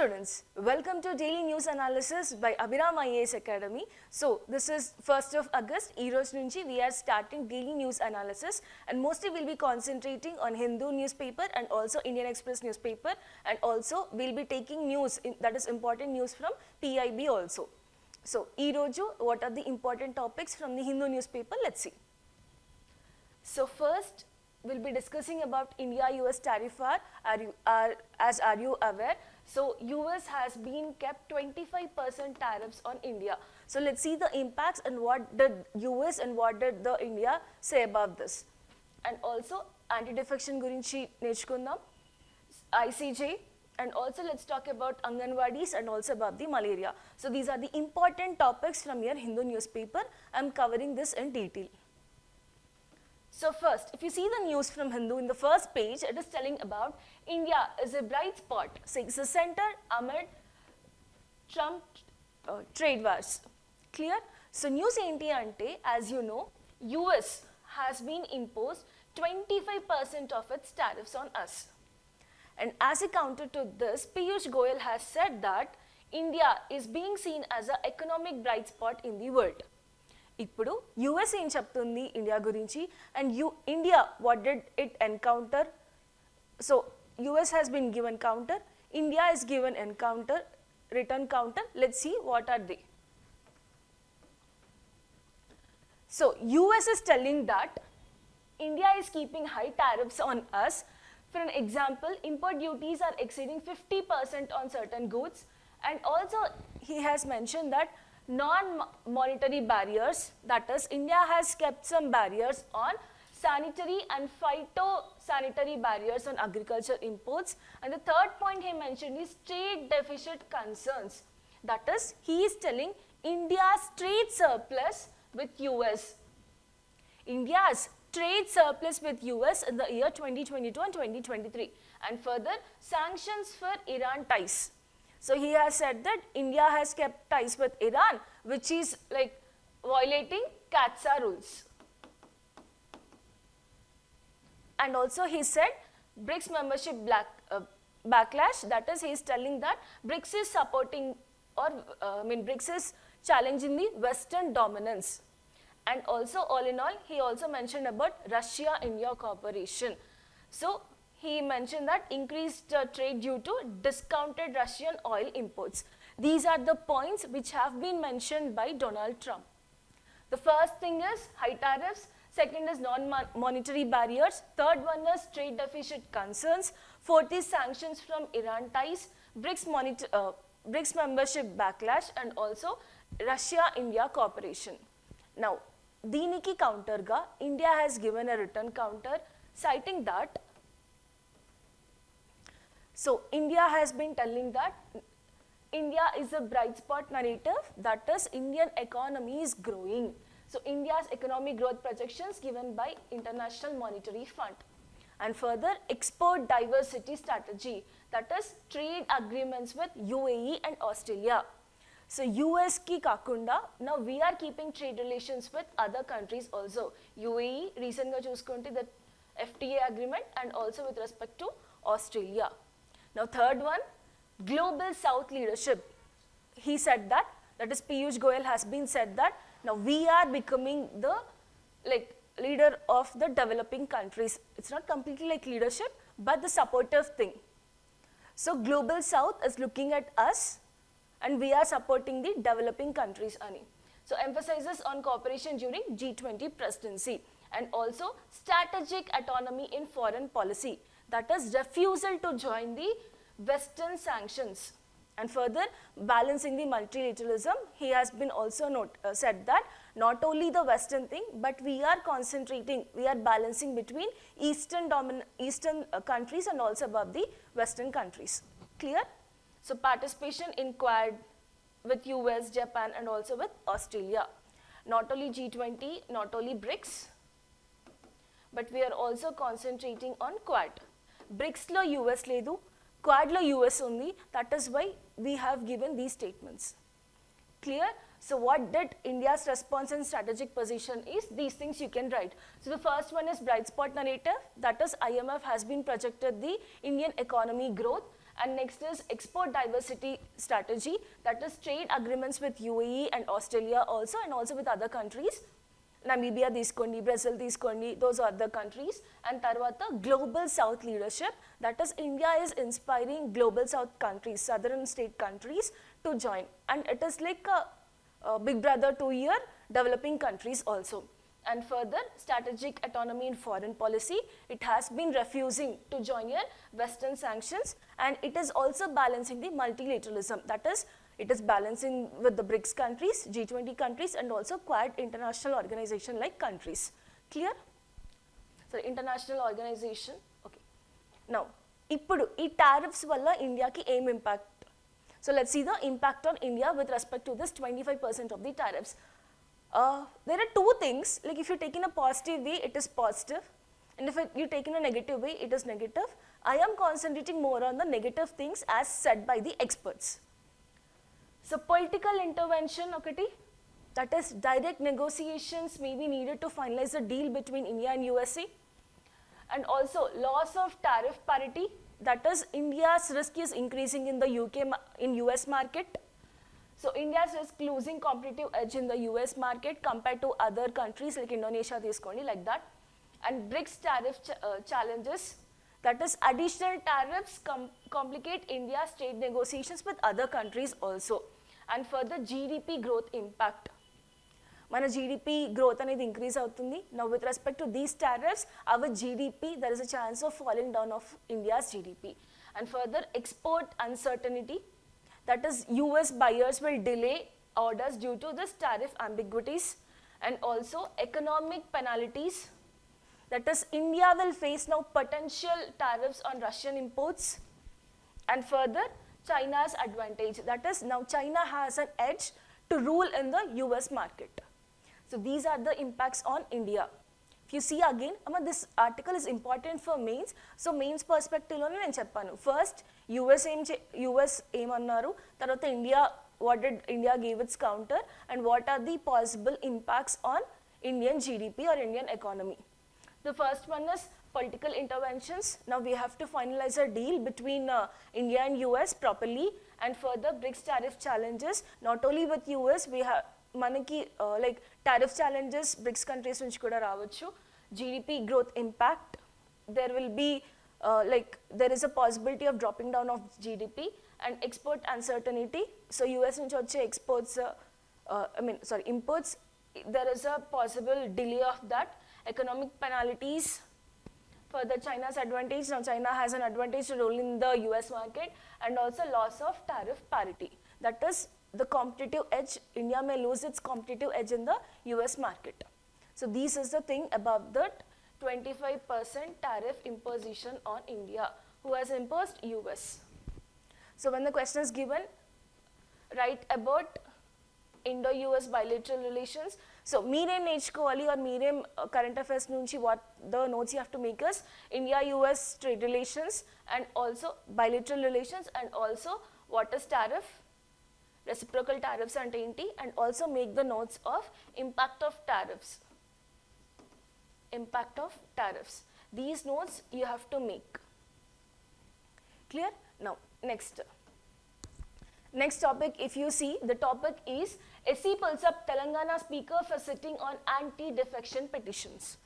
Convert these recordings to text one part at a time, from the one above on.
students, welcome to Daily News Analysis by Abhiram IAS Academy. So this is 1st of August, Eros Nunchi, we are starting Daily News Analysis and mostly we'll be concentrating on Hindu newspaper and also Indian Express newspaper, and also we'll be taking news, that is important news from PIB also. So, ee roju, what are the important topics from the Hindu newspaper? Let's see. So first, we'll be discussing about India-US tariff war. Are you aware? So US has been kept 25% tariffs on India. So let's see the impacts and what did US and what did the India say about this. And also anti-defection gurinchi nechukundam, ICJ, and also let's talk about Anganwadis and also about the malaria. So these are the important topics from your Hindu newspaper. I'm covering this in detail. So first, if you see the news from Hindu in the first page, it is telling about India is a bright spot, says the center amid Trump trade wars. Clear? So news enti ante, as you know, US has been imposed 25% of its tariffs on us. And as a counter to this, Piyush Goyal has said that India is being seen as an economic bright spot in the world. ఇప్పుడు US ఏం చెప్తుంది India గురించి and India what did it encounter. So US has been given counter, India is given encounter, return counter. Let's see what are they. So US is telling that India is keeping high tariffs on us. For an example, import duties are exceeding 50% on certain goods, and also he has mentioned that non-monetary barriers, that is India has kept some barriers on sanitary and phytosanitary barriers on agriculture imports. And the third point he mentioned is trade deficit concerns, that is he is telling India's trade surplus with US. India's trade surplus with US in the year 2022 and 2023, and further sanctions for Iran ties. So he has said that India has kept ties with Iran, which is like violating CAATSA rules. And also he said BRICS membership backlash, that is he is telling that BRICS is supporting or BRICS is challenging the Western dominance. And also all in all, he also mentioned about Russia-India cooperation. So he mentioned that increased trade due to discounted Russian oil imports. These are the points which have been mentioned by Donald Trump. The first thing is high tariffs, second is non-monetary barriers, third one is trade deficit concerns, fourth is sanctions from Iran ties, BRICS membership backlash, and also Russia-India cooperation. Now, దీనికి counterగా India has given a written counter citing that. So India has been telling that India is a bright spot narrative, that is Indian economy is growing. So India's economic growth projections given by International Monetary Fund. And further export diversity strategy, that is trade agreements with UAE and Australia. So US ki kakunda, now we are keeping trade relations with other countries also. UAE recent ga chuskunte the FTA agreement, and also with respect to Australia. Now third one, global south leadership. He said that is Piyush Goyal has been said that now we are becoming the leader of the developing countries. It's not completely like leadership, but the supportive thing. So global south is looking at us and we are supporting the developing countries ani. So emphasizes on cooperation during G20 presidency, and also strategic autonomy in foreign policy, that is refusal to join the Western sanctions. And further balancing the multilateralism, he has been also said that not only the Western thing, but we are balancing between Eastern countries and also above the Western countries. Clear? So participation in Quad with US, Japan, and also with Australia. Not only G20, not only BRICS, but we are also concentrating on Quad. BRICS lo US ledu, Quad lo US only, that is why we have given these statements. Clear? So what did India's response and strategic position is? These things you can write. So the first one is bright spot narrative, that is IMF has been projected the Indian economy growth, And next is export diversity strategy, that is trade agreements with UAE and Australia also, and also with other countries. Namibia తీసుకోండి, Brazil తీసుకోండి, those are the countries. And తర్వాత global south leadership, that is India is inspiring global south countries, southern state countries to join. And it is like a big brother to your developing countries also. And further, strategic autonomy in foreign policy, it has been refusing to join your Western sanctions, and it is also balancing the multilateralism, that is, it is balancing with the BRICS countries, G20 countries, and also Quad international organization like countries. Clear? So, international organization, okay. Now, ippudu ee tariffs valla India ki aim impact. So, let's see the impact on India with respect to this 25% of the tariffs. There are two things, like if you take in a positive way, it is positive, and if you take in a negative way, it is negative. I am concentrating more on the negative things as said by the experts. So political intervention, okati, that is direct negotiations may be needed to finalize a deal between India and USA, and also loss of tariff parity, that is India's risk is increasing in the US market. So India's risk losing competitive edge in the US market compared to other countries like Indonesia, తీసుకోండి, like that. And BRICS tariff challenges, that is additional tariffs complicate India's trade negotiations with other countries also. And further, GDP growth impact. Mana GDP growth అనేది increase అవుతుంది. Now with respect to these tariffs, our GDP, there is a chance of falling down of India's GDP. And further, export uncertainty, that is US buyers will delay orders due to this tariff ambiguities. And also economic penalties, that is India will face now potential tariffs on Russian imports. And further, China's advantage, that is now China has an edge to rule in the US market. So these are the impacts on India. If you see again, this article is important for mains. So mains perspective lo nenu cheppanu. First, US aim annaru, tarvata India, what did India give its counter, and what are the possible impacts on Indian GDP or Indian economy. The first one is political interventions. Now we have to finalize a deal between India and US properly. And further, BRICS tariff challenges, not only with US, we have manaki like tariff challenges BRICS countries nunchi kuda ravachu. GDP growth impact, there will be like there is a possibility of dropping down of GDP. And export uncertainty, so US nunchi vache exports imports, there is a possible delay of that. Economic penalties, further China's advantage, now China has an advantage to rule in the US market. And also loss of tariff parity, that is the competitive edge, India may lose its competitive edge in the US market. So this is the thing about that 25% tariff imposition on India. Who has imposed? US. So when the question is given, write about Indo-US bilateral relations. So మీరేం నేర్చుకోవాలి or మీరేం current affairs నుంచి what the notes you have to make is India-US trade relations, and also bilateral relations, and also what is tariff, reciprocal tariffs అంటే ఏంటి, and also make the notes of impact of tariffs. Impact of tariffs. These notes you have to make. Clear? Now, next topic, if you see, the topic is SC pulls up Telangana speaker for sitting on anti-defection petitions.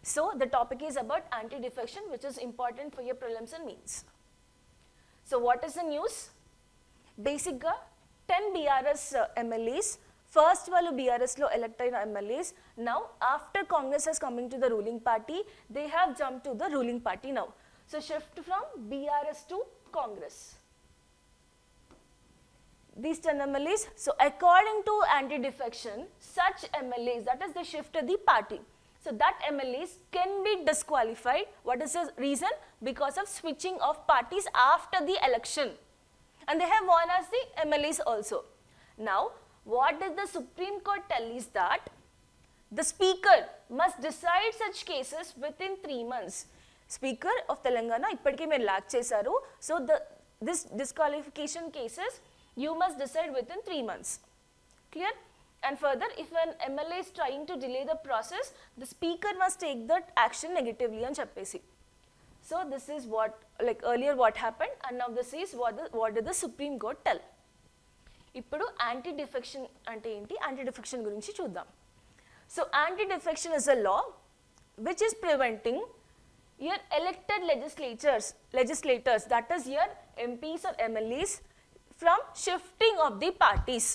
So, the topic is about anti-defection, which is important for your prelims and mains. So, what is the news? Basically, 10 BRS MLAs, first వాళ్ళు BRS లో elect అయిన MLAs, now after Congress has coming to the ruling party, they have jumped to the ruling party now. So, shift from BRS to Congress. These 10 MLAs, so according to anti-defection, such MLAs, that is the shift of the party. So that MLAs can be disqualified. What is the reason? Because of switching of parties after the election. And they have won as the MLAs also. Now, what did the Supreme Court tell is that the speaker must decide such cases within 3 months. Speaker of Telangana, ippatiki meer lack chesaru. So this disqualification cases, you must decide within 3 months. Clear? And further, if an MLA is trying to delay the process, the speaker must take that action negatively and cheppesi. So So this is what, like earlier what happened, and now this is what did the Supreme Court tell. ఇప్పుడు anti defection అంటే ఏంటి, anti defection గురించి చూద్దాం. So anti defection is a law which is preventing your elected legislators, that is your MPs or MLAs, from shifting of the parties.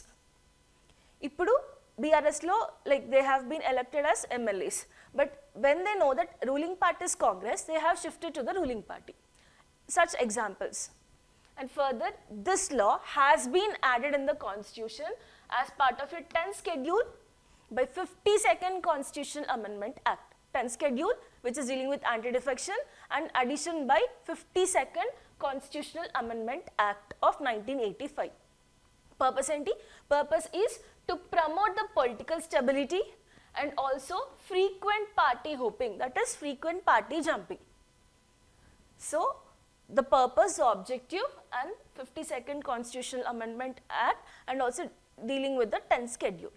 Ippudu BRS lo, like they have been elected as MLAs, but when they know that ruling party is Congress, they have shifted to the ruling party. Such examples. And further, this law has been added in the constitution as part of your 10th schedule by 52nd Constitutional Amendment Act. 10th schedule, which is dealing with anti-defection, and addition by 52nd Constitutional Amendment Act of 1985. Purpose enti? Purpose is to promote the political stability and also frequent party hopping, that is frequent party jumping. So the purpose, the objective, and 52nd Constitutional Amendment Act, and also dealing with the 10th schedule.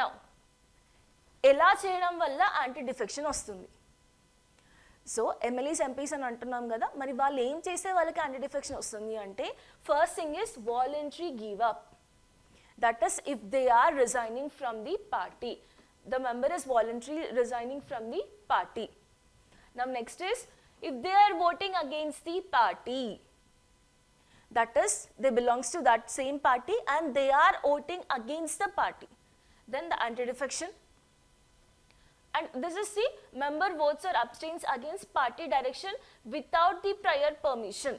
Now, ఎలా చేయడం వల్ల anti defection వస్తుంది? So MLAs MPs అని అంటున్నాం కదా, మరి వాళ్ళు ఏం చేస్తే వాళ్ళకి యాంటీ డిఫెక్షన్ వస్తుంది అంటే, first thing is voluntary give up. That is if they are resigning from the party, the member is voluntary resigning from the party. Now next is if they are voting against the party, that is they belongs to that same party and they are voting against the party, then the anti defection. And this is the member votes or abstains against party direction without the prior permission.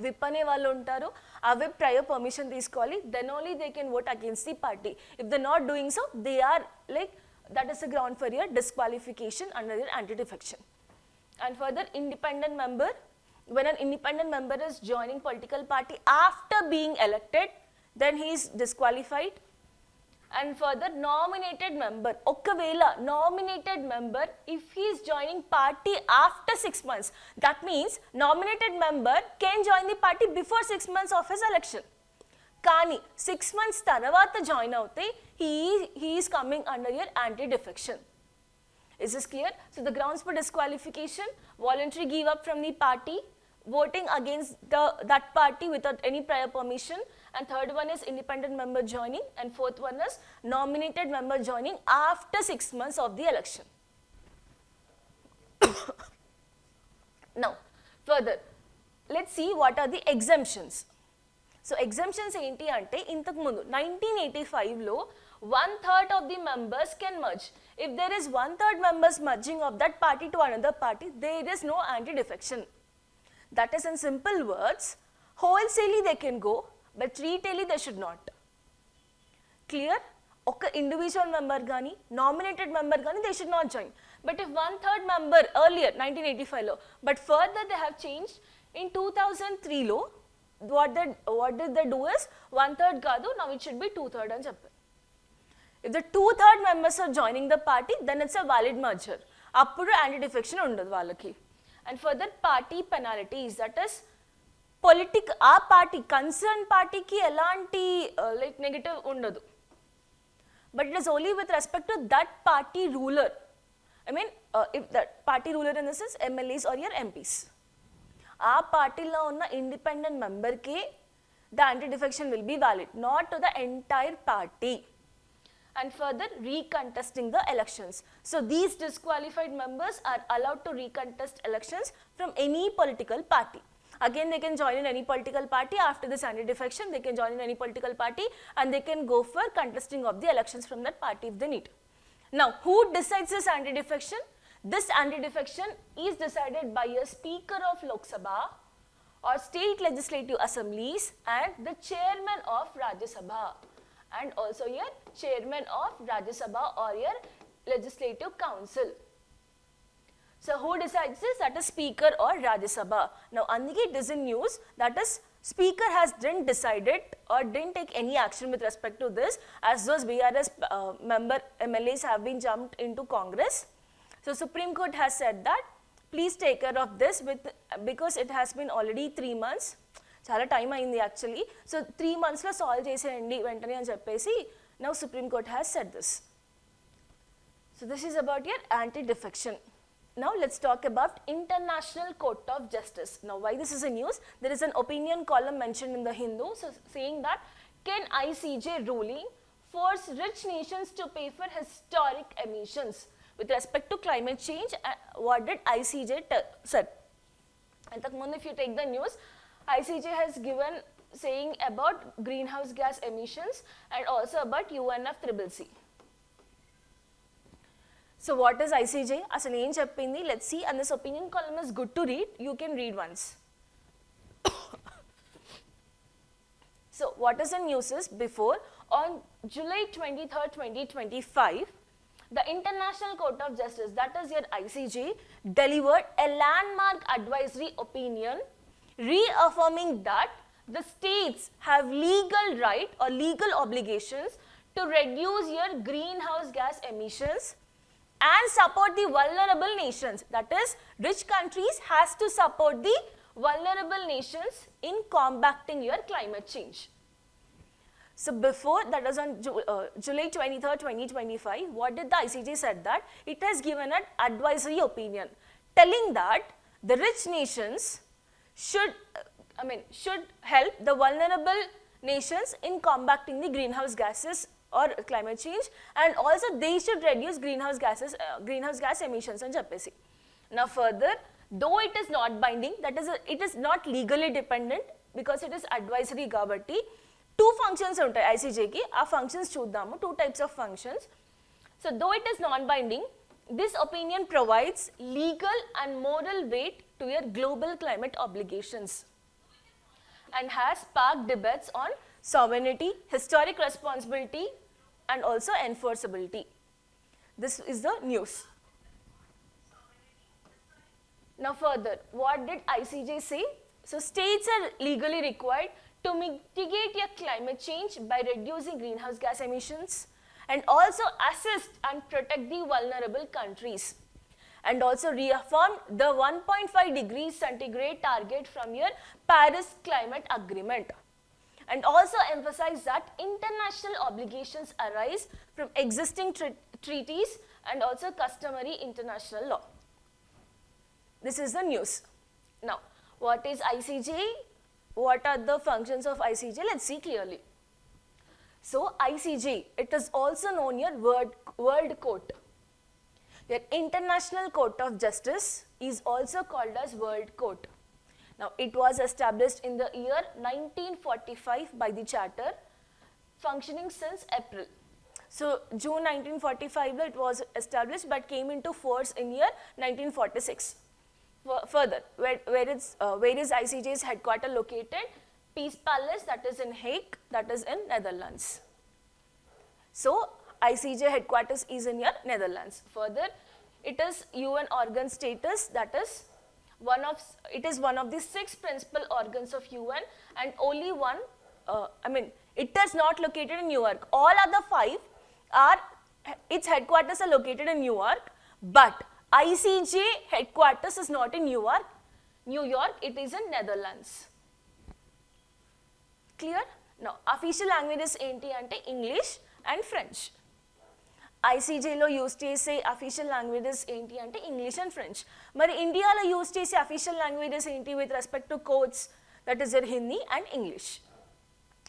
Whip అనే వాళ్ళు ఉంటారు, ఆ whip prior permission తీసుకోవాలి, then only they can vote against the party. If they not doing so, they are like that is a ground for your disqualification under your anti defection. And further, independent member, when an independent member is joining political party after being elected, then he is disqualified. And further, nominated member, okavela nominated member, if he is joining party after 6 months, that means nominated member can join the party before 6 months of his election. Kani 6 months tarvata join avute, he is coming under your anti defection. Is this clear? So the grounds for disqualification: voluntary give up from the party, voting against that party without any prior permission, and third one is independent member joining, and fourth one is nominated member joining after 6 months of the election. Now further, let's see what are the exemptions. So exemptions enti ante, intaku mundu 1985 lo 1/3 of the members can merge. If there is 1/3 members merging of that party to another party, there is no anti defection. That is, in simple words, wholesalely they can go, but retailly they should not. Clear? Oka individual member gani, nominated member gani, they should not join. But if 1/3 member earlier 1985 lo, but further they have changed in 2003 lo, what did they do is 1/3 kadu, now it should be 2/3 అని చెప్పారు. If the 2/3 members are joining the party, then it's a valid merger. Appudu anti defection undadu vallaki. And further, party penalties, that is ఆ party concern పార్టీకి ఎలాంటి like negative ఉండదు, but it is only with respect to that party ruler. I mean if that party ruler in this is MLAs are your MPs, ఆ పార్టీలో ఉన్న independent మెంబర్కి the anti defection will be valid, not to the entire party. And further, recontesting the elections. So these disqualified members are allowed to recontest elections from any political party. Again, they can join in any political party. After this anti-defection, they can join in any political party and they can go for contesting of the elections from that party if they need. Now, who decides this anti-defection? This anti-defection is decided by a Speaker of Lok Sabha or state legislative assemblies and the chairman of Rajya Sabha, and also your chairman of Rajya Sabha or your legislative council. So who decides this? That is Speaker or Rajya Sabha. Now andike it is in news, that is Speaker didn't decided or didn't take any action with respect to this, as those BRS member MLAs have been jumped into Congress. So Supreme Court has said that please take care of this because it has been already 3 months. చాలా time అయింది actually. So 3 monthsలో solve చేసేయండి వెంటనే అని చెప్పేసి now supreme court has said this. So this is about your anti defection. Now let's talk about International Court of Justice. Now why this is a news? There is an opinion column mentioned in the Hindu, so saying that can ICJ ruling force rich nations to pay for historic emissions with respect to climate change? What did ICJ said? And if you take the news, ICJ has given saying about greenhouse gas emissions and also about UNFCCC. So what is ICJ? Asalu em cheppindi, let's see, and this opinion column is good to read, you can read once. So what is the news is, before, on July 23rd, 2025, the International Court of Justice, that is your ICJ, delivered a landmark advisory opinion reaffirming that the states have legal right or legal obligations to reduce your greenhouse gas emissions and support the vulnerable nations. That is, rich countries has to support the vulnerable nations in combating your climate change. So before, that was on July 23rd, 2025, what did the ICJ said that? It has given an advisory opinion telling that the rich nations should help the vulnerable nations in combating the greenhouse gases or climate change, and also they should reduce greenhouse gas emissions and JPC. Now further, though it is not binding, that is, it is not legally dependent because it is advisory gabatti. Two functions untai ICJ ki, aa functions chuddamu, two types of functions. So though it is non-binding, this opinion provides legal and moral weight to your global climate obligations and has sparked debates on sovereignty, historic responsibility, and also enforceability. This is the news. Now further, what did ICJ say? So states are legally required to mitigate your climate change by reducing greenhouse gas emissions and also assist and protect the vulnerable countries, and also reaffirm the 1.5 degrees centigrade target from your Paris Climate Agreement, and also emphasize that international obligations arise from existing treaties and also customary international law. This is the news. Now, what is ICJ? What are the functions of ICJ? Let's see clearly. So, ICJ, it is also known as World Court. The International Court of Justice is also called as World Court. Now, it was established in the year 1945 by the Charter, functioning since April. So, June 1945 it was established but came into force in year 1946. Further, where is ICJ's headquarters located? Peace Palace, that is in Hague, that is in Netherlands. So, ICJ headquarters is in your Netherlands. Further, it is UN organ status, that is it is one of the 6 principal organs of UN, and only one, it is not located in New York. All other 5 are, its headquarters are located in New York, but ICJ headquarters is not in New York, it is in Netherlands. Clear? Now, official languages enti ante English and French. ICJ lo use chese official languages enti ante English and French. Mari India lo use chese official languages enti with respect to courts, that is your Hindi and English.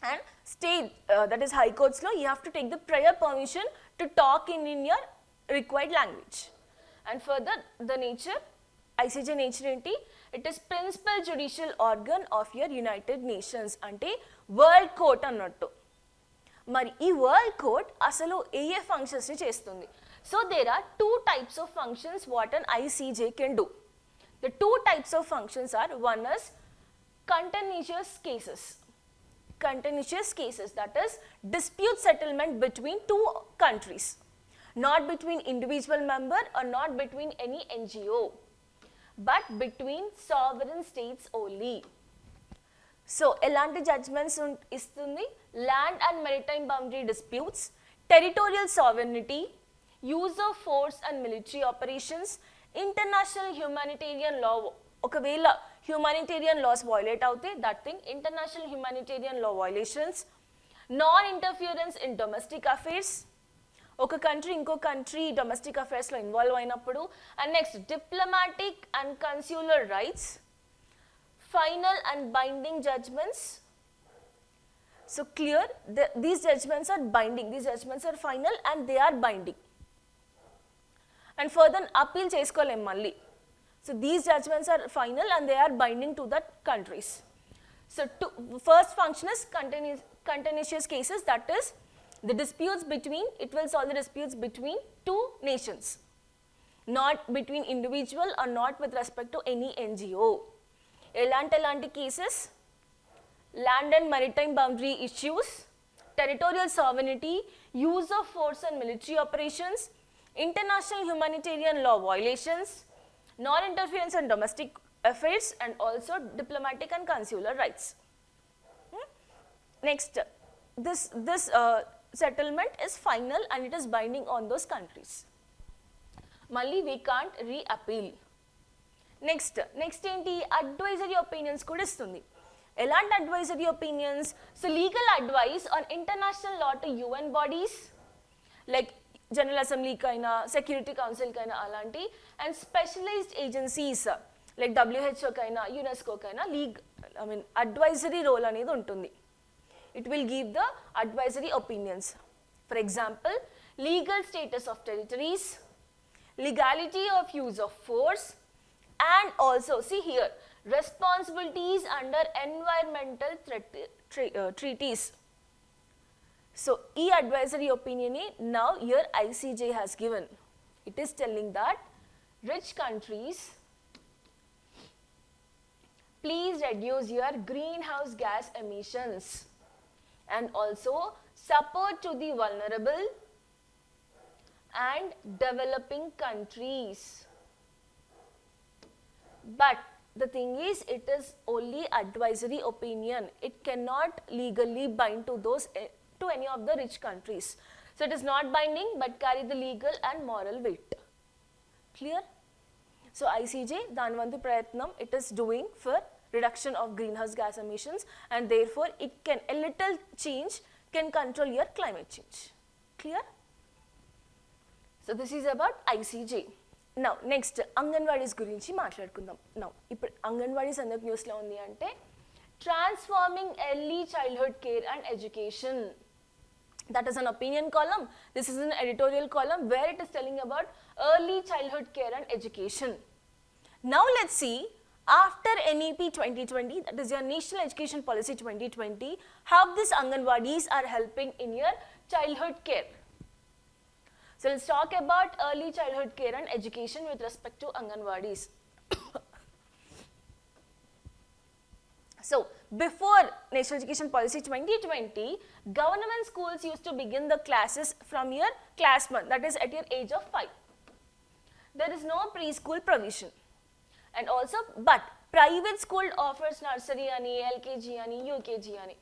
And state, that is high courts lo, you have to take the prior permission to talk in your required language. And further, the nature, ICJ nature enti, it is principal judicial organ of your United Nations, ante World Court annattu. Mari ee World Court asalu A functions ni chestundi. So there are 2 types of functions what an ICJ can do. The 2 types of functions are, one is contentious cases. Contentious cases, that is dispute settlement between 2 countries, not between individual member or not between any NGO, but between sovereign states only. So, elanti judgments istundi? Land and maritime boundary disputes, territorial sovereignty, use of force and military operations, international humanitarian law. Okavela humanitarian laws violate avute, that thing, international humanitarian law violations, non-interference in domestic affairs, ఒక country ఇంకో country domestic అఫైర్స్లో involve అయినప్పుడు. And next diplomatic and consular rights, final and binding judgments. So clear, these judgments are binding, these judgments are final and they are binding. And further appeal చేసుకోలేం మళ్ళీ. So these judgments are final and they are binding to that countries. So first function is contentious cases, that is the disputes between, it will solve the disputes between two nations, not between individual or not with respect to any NGO. Elanti cases, land and maritime boundary issues, territorial sovereignty, use of force and military operations, international humanitarian law violations, non-interference in domestic affairs, and also diplomatic and consular rights. Next, this settlement is final and it is binding on those countries. Malli we can't re-appeal. Next enti advisory opinions kuda istundi. Elanti advisory opinions? So legal advice on international law to UN bodies like General Assembly kaina, Security Council kaina alanti, and specialized agencies like WHO kaina, UNESCO kaina, advisory role anedi untundi. It will give the advisory opinions. For example, legal status of territories, legality of use of force, and also see here responsibilities under environmental treaties. So advisory opinion now here ICJ has given. It is telling that rich countries, please reduce your greenhouse gas emissions and also support to the vulnerable and developing countries. But the thing is, it is only advisory opinion. It cannot legally bind to those to any of the rich countries. So it is not binding but carry the legal and moral weight. Clear? So ICJ, Danvantu Prayatnam, it is doing for reduction of greenhouse gas emissions, and therefore it can, a little change can control your climate change. Clear? So this is about ICJ. Now next Anganwadis gurinchi maatladukundam. Now ippudu Anganwadis enduku news lo undi ante transforming early childhood care and education. That is an opinion column. This is an editorial column where it is telling about early childhood care and education. Now let's see, after NEP 2020, that is your National Education Policy 2020, how these Anganwadis are helping in your childhood care. So let's talk about early childhood care and education with respect to Anganwadis. So before National Education Policy 2020, government schools used to begin the classes from your class 1, that is at your age of 5. There is no preschool provision. And also, but private school offers nursery ani, LKG ani, UKG ani.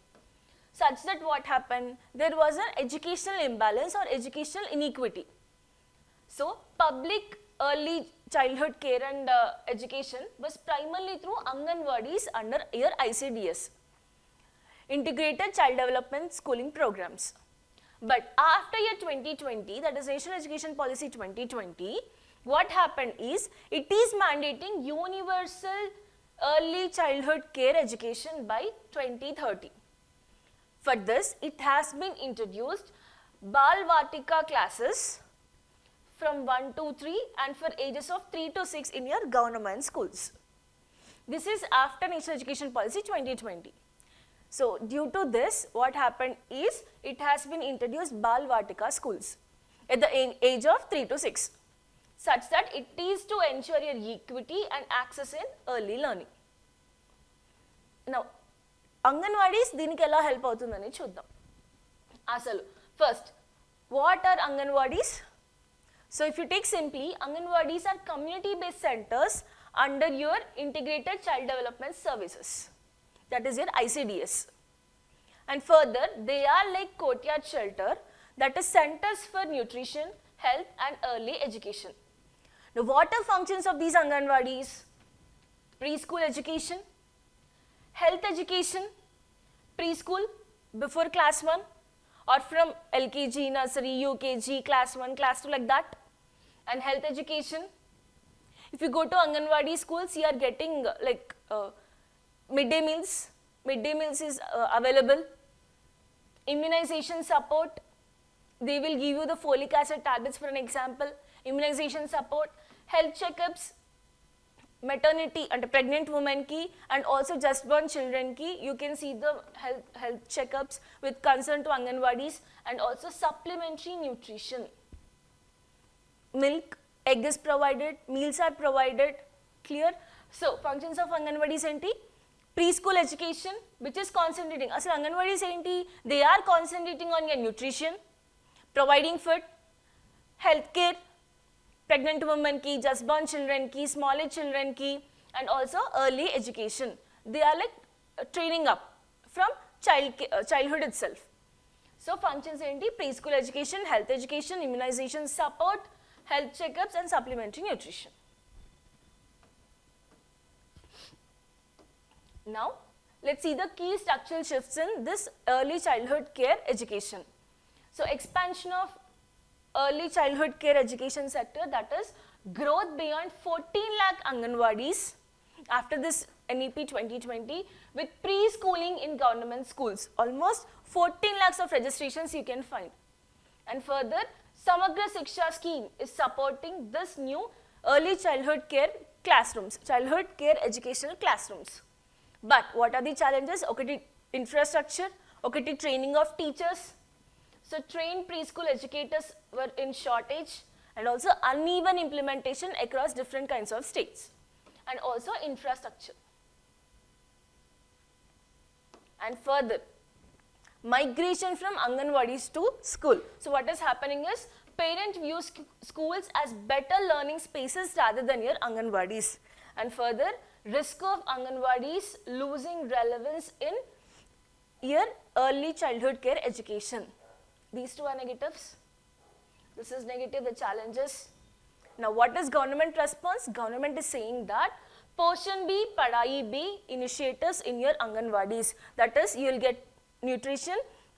Such that what happened? There was an educational imbalance or educational inequity. So public early childhood care and education was primarily through Anganwadis under your ICDS, Integrated Child Development Schooling Programs. But after year 2020, that is National Education Policy 2020, what happened is, it is mandating universal early childhood care education by 2030. For this, it has been introduced Bal Vatika classes from 1 to 3 and for ages of 3 to 6 in your government schools. This is after National Education Policy 2020. So due to this, what happened is, it has been introduced Bal Vatika schools at the age of 3 to 6. Such that it is to ensure your equity and access in early learning. Now, Anganwadis దీనికి ఎలా help అవుతుందని చూద్దాం. అసలు first, what are Anganwadis? So if you take simply, Anganwadis are community-based centers under your Integrated Child Development Services, that is your ICDS. And further, they are like courtyard shelter, that is centers for nutrition, health and early education. Now what are functions of these Anganwadis? Preschool education, health education, preschool before class 1, or from LKG, nursery, UKG, class 1, class 2, like that. And health education. If you go to Anganwadi schools, you are getting midday meals. Midday meals is available. Immunization support. They will give you the folic acid tablets for an example. Immunization support. Health checkups. Maternity and pregnant women ki and also just born children ki. You can see the health checkups with concern to Anganwadis, and also supplementary nutrition. Milk, egg is provided, meals are provided. Clear? So, functions of Anganwadis enti? Preschool education, which is concentrating. Asal Anganwadis enti? They are concentrating on your nutrition, providing food, healthcare, pregnant women ki, just born children ki, smaller children ki, and also early education. They are like training up from childhood itself. So, functions enti? Preschool education, health education, immunization support, health checkups, and supplementary nutrition. Now, let's see the key structural shifts in this early childhood care education. So, expansion of early childhood care education sector, that is growth beyond 14 lakh Anganwadis after this NEP 2020 with preschooling in government schools. Almost 14 lakhs of registrations you can find. And further, Samagra Shiksha scheme is supporting this new early childhood care classrooms, childhood care educational classrooms. But what are the challenges? Okay, infrastructure, okay, training of teachers. So, trained preschool educators were in shortage, and also uneven implementation across different kinds of states, and also infrastructure. And further, migration from Anganwadis to school. So, what is happening is, parents view schools as better learning spaces rather than your Anganwadis. And further, risk of Anganwadis losing relevance in your early childhood care education. These two are negatives. This is negative, the challenges. Now, what is government response? Government is saying that Poshan B, Padai B initiatives in your Anganwadis. That is, you will get nutrition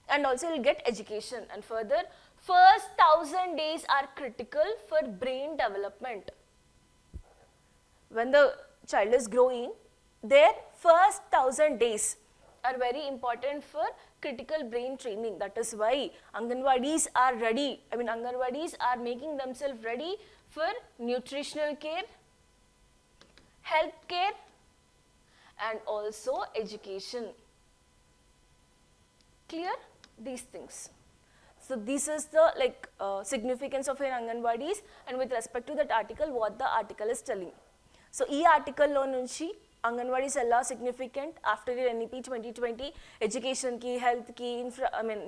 and also you will get education. And further, first 1000 days are critical for brain development. When the child is growing, their first 1000 days are very important for critical brain training. That is why Anganwadis are ready. Anganwadis are making themselves ready for nutritional care, health care, and also education. Clear? These things. So, this is the significance of your Anganwadis, and with respect to that article, what the article is telling. So, this article lo nunchi Anganwadis ella significant after the NEP 2020 education ki, health ki,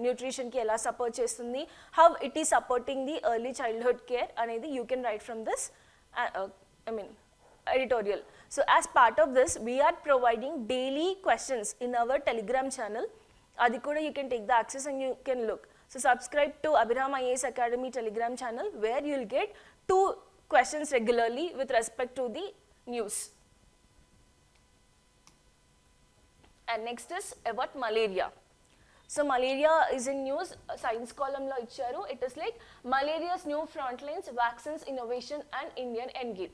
nutrition ki ella support chestundi, how it is supporting the early childhood care anedi you can write from this editorial. So, as part of this, we are providing daily questions in our Telegram channel. Adi kuda you can take the access and you can look. So, subscribe to Abhiram IAS Academy Telegram channel, where you will get 2 questions regularly with respect to the news. And next is about malaria. So, malaria is in news, science column lo icharu. It is like malaria's new frontlines, vaccines, innovation, and Indian endgame.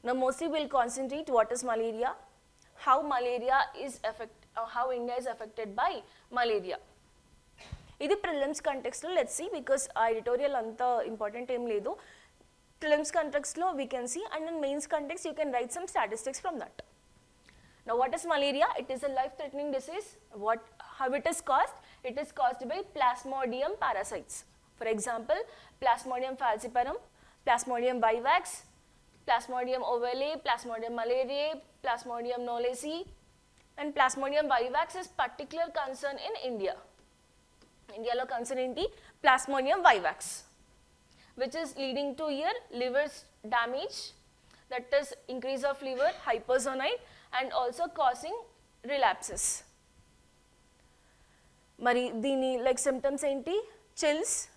Now, mostly we will concentrate what is malaria, how malaria is how India is affected by malaria. This prelims context lo let's see, because editorial anta important em ledu. Prelims context lo we can see, and in mains context you can write some statistics from that. Now, what is malaria? It is a life-threatening disease. How it is caused? It is caused by Plasmodium parasites. For example, Plasmodium falciparum, Plasmodium vivax, Plasmodium ovale, Plasmodium malariae, Plasmodium knowlesi, and Plasmodium vivax is particular concern in India. India lo concern enti Plasmodium vivax, which is leading to your liver damage, that is increase of liver, hypersonite, and also causing relapses. Mari dini symptoms enti? Chills,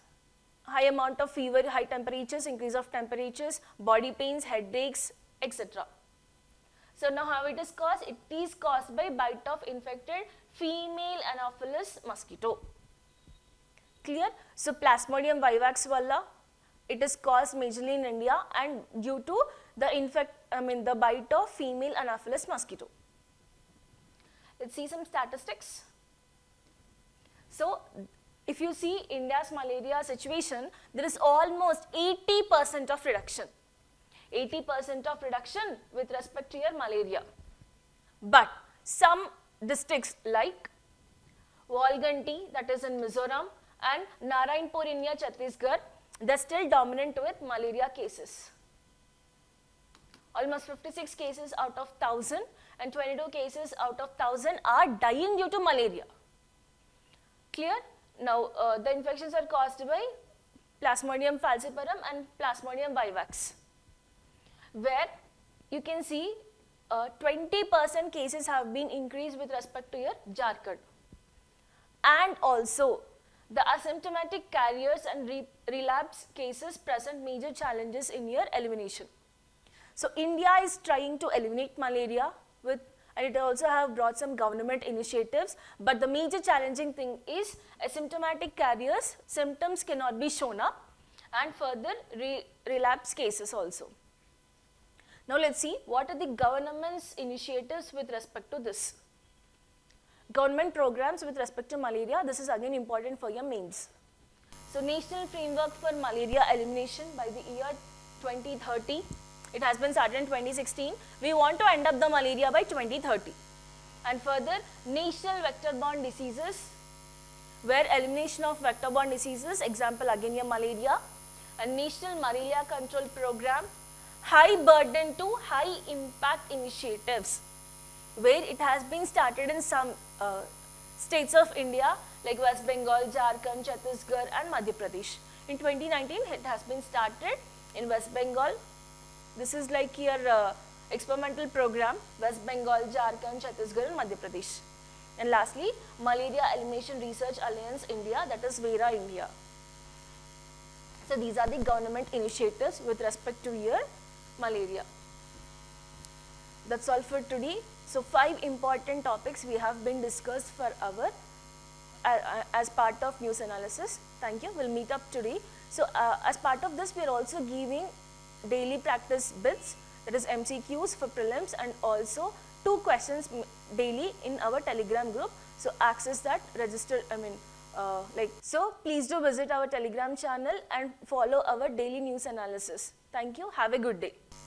high amount of fever, high temperatures, increase of temperatures, body pains, headaches, etc. So, now how it is caused? It is caused by bite of infected female Anopheles mosquito. Clear? So Plasmodium vivax valla, it is caused majorly in India and due to the bite of female Anopheles mosquito. Let's see some statistics. So if you see India's malaria situation, there is almost 80% of reduction. 80% of reduction with respect to your malaria. But some districts like Walganti, that is in Mizoram, and Narayanpur in near Chhattisgarh, they are still dominant with malaria cases. Almost 56 cases out of 1000 and 22 cases out of 1000 are dying due to malaria. Clear? Now, the infections are caused by Plasmodium falciparum and Plasmodium vivax, where you can see 20% cases have been increased with respect to your Jharkhand. And also, the asymptomatic carriers and relapse cases present major challenges in your elimination. So, India is trying to eliminate malaria and it also have brought some government initiatives, but the major challenging thing is asymptomatic carriers, symptoms cannot be shown up, and further relapse cases also. Now let's see what are the government's initiatives with respect to this. Government programs with respect to malaria, this is again important for your mains. So National Framework for Malaria Elimination by the year 2030. It has been started in 2016. We want to end up the malaria by 2030. And further, National Vector-Borne Diseases, where elimination of vector-borne diseases, example again your malaria, and National Malaria Control Program, high burden to high impact initiatives, where it has been started in some states of India like West Bengal, Jharkhand, Chhattisgarh and Madhya Pradesh. In 2019, it has been started in West Bengal. This is like your experimental program, West Bengal, Jharkhand, Chhattisgarh and Madhya Pradesh. And lastly, Malaria Elimination Research Alliance India, that is VERA India. So these are the government initiatives with respect to your malaria. That's all for today. So 5 important topics we have been discussed for our as part of news analysis. Thank you. We'll meet up today. So as part of this, we are also giving daily practice bits, that is MCQs for prelims, and also 2 questions daily in our Telegram group. So access that, register, so please do visit our Telegram channel and follow our daily news analysis. Thank you. Have a good day.